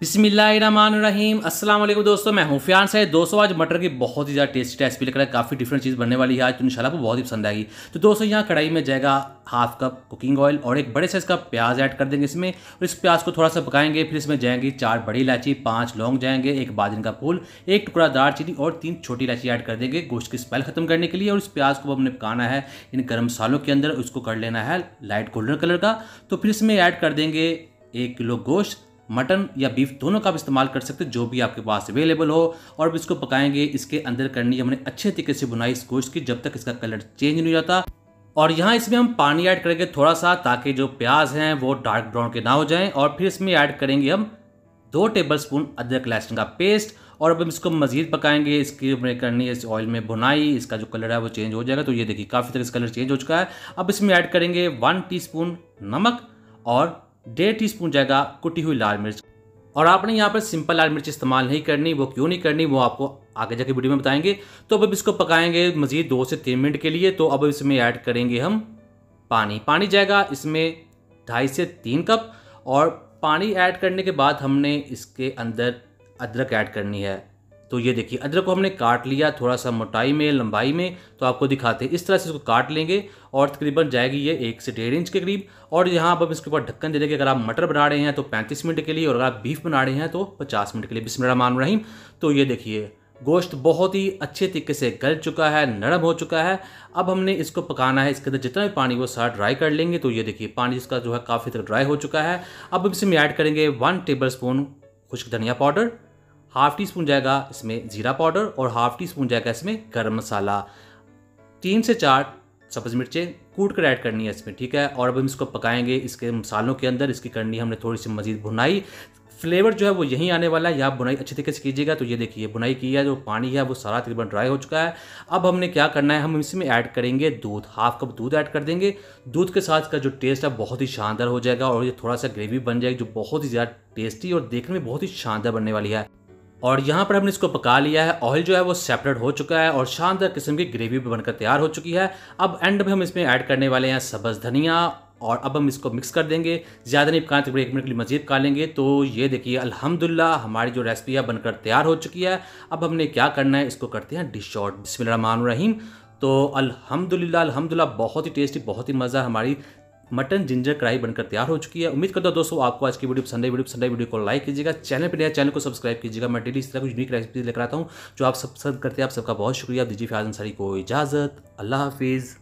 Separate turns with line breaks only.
बिस्मिल्लाहिर्रहमानिर्रहीम। अस्सलाम वालेकुम दोस्तों, मैं हूँ फ़ियान से। दोस्तों आज मटर की बहुत ही ज़्यादा टेस्टी रेसिपी लेकर काफ़ी डिफरेंट चीज़ बनने वाली है आज, तो इंशाल्लाह आपको बहुत ही पसंद आएगी। तो दोस्तों यहाँ कढ़ाई में जाएगा हाफ कप कुकिंग ऑयल और एक बड़े साइज़ का प्याज ऐड कर देंगे इसमें, और इस प्याज को थोड़ा सा पकाएंगे। फिर इसमें जाएंगी 4 बड़ी इलायची, 5 लौंग जाएंगे, 1 बाजरे का फूल, 1 टुकड़ा दालचीनी और 3 छोटी इलायची ऐड कर देंगे गोश्त की स्मेल खत्म करने के लिए। और इस प्याज को हमने पकाना है इन गर्म मसालों के अंदर, उसको कर लेना है लाइट गोल्डन कलर का। तो फिर इसमें ऐड कर देंगे 1 किलो गोश्त, मटन या बीफ दोनों का आप इस्तेमाल कर सकते हैं, जो भी आपके पास अवेलेबल हो। और इसको पकाएंगे। इसके अंदर करनी हमने अच्छे तरीके से बुनाई इस गोश्त की, जब तक इसका कलर चेंज नहीं हो जाता। और यहाँ इसमें हम पानी ऐड करेंगे थोड़ा सा, ताकि जो प्याज हैं वो डार्क ब्राउन के ना हो जाएं। और फिर इसमें ऐड करेंगे हम 2 टेबलस्पून अदरक लहसुन का पेस्ट। और अब हम इसको मज़ीद पकाएंगे। इसकी हमने करनी है इस ऑयल में बुनाई, इसका जो कलर है वो चेंज हो जाएगा। तो ये देखिए काफ़ी तरह से कलर चेंज हो चुका है। अब इसमें ऐड करेंगे 1 टीस्पून नमक और 1.5 टीस्पून जाएगा कुटी हुई लाल मिर्च। और आपने यहाँ पर सिंपल लाल मिर्च इस्तेमाल नहीं करनी, वो क्यों नहीं करनी वो आपको आगे जाके वीडियो में बताएंगे। तो अब इसको पकाएंगे मज़ीद 2 से 3 मिनट के लिए। तो अब इसमें ऐड करेंगे हम पानी जाएगा इसमें 2.5 से 3 कप। और पानी ऐड करने के बाद हमने इसके अंदर अदरक ऐड करनी है। तो ये देखिए अदरक को हमने काट लिया थोड़ा सा मोटाई में लंबाई में, तो आपको दिखाते हैं। इस तरह से इसको काट लेंगे और तकरीबन जाएगी ये 1 से 1.5 इंच के करीब। और यहाँ अब इसके ऊपर ढक्कन दे देंगे। अगर आप मटर बना रहे हैं तो 35 मिनट के लिए, और अगर आप बीफ बना रहे हैं तो 50 मिनट के लिए। बिस्मिल्लाहिर्रहमानिर्रहीम। तो ये देखिए गोश्त बहुत ही अच्छे तरीके से गल चुका है, नरम हो चुका है। अब हमने इसको पकाना है, इसके अंदर जितना भी पानी वो सारा ड्राई कर लेंगे। तो ये देखिए पानी इसका जो है काफ़ी तक ड्राई हो चुका है। अब इसमें ऐड करेंगे 1 टेबलस्पून खुश्क धनिया पाउडर, 1/2 टीस्पून जाएगा इसमें जीरा पाउडर, और 1/2 टीस्पून जाएगा इसमें गरम मसाला। 3 से 4 सब्ज़ मिर्चें कूट कर ऐड करनी है इसमें, ठीक है। और अब हम इसको पकाएंगे इसके मसालों के अंदर। इसकी करनी है हमने थोड़ी सी मज़ीद भुनाई। फ्लेवर जो है वो यहीं आने वाला है, या बुनाई अच्छे तरीके से कीजिएगा। तो ये देखिए बुनाई की है, जो पानी है वो सारा तकरीबन ड्राई हो चुका है। अब हमने क्या करना है, हम इसमें ऐड करेंगे दूध, 1/2 कप दूध ऐड कर देंगे। दूध के साथ का जो टेस्ट है बहुत ही शानदार हो जाएगा, और ये थोड़ा सा ग्रेवी बन जाएगी जो बहुत ही ज़्यादा टेस्टी और देखने में बहुत ही शानदार बनने वाली है। और यहाँ पर हमने इसको पका लिया है। ऑयल जो है वो सेपरेट हो चुका है और शानदार किस्म की ग्रेवी भी बनकर तैयार हो चुकी है। अब एंड में हम इसमें ऐड करने वाले हैं सब्ज़ धनिया, और अब हम इसको मिक्स कर देंगे। ज़्यादा नहीं पकाएं, तकरीबन 1 मिनट के लिए मज़ीद पका लेंगे। तो ये देखिए अल्हम्दुलिल्लाह हमारी जो रेसिपी है बनकर तैयार हो चुकी है। अब हमने क्या करना है, इसको करते हैं डिश आउट। बिस्मिल्लाहिर्रहमानिर्रहीम। तो अल्हम्दुलिल्लाह बहुत ही टेस्टी, बहुत ही मज़ा, हमारी मटन जिंजर कढ़ाई बनकर तैयार हो चुकी है। उम्मीद करता हूं दोस्तों आपको आज की वीडियो पसंद आई। वीडियो को लाइक कीजिएगा, चैनल पर नया चैनल को सब्सक्राइब कीजिएगा। मैं डेली इस तरह कुछ यूनिक रेसिपी लेकर आता हूं जो आप सब पसंद करते हैं। आप सबका बहुत शुक्रिया। दीजिए फ़ियाज़ अंसारी को इजाज़त। अल्लाह हाफिज़।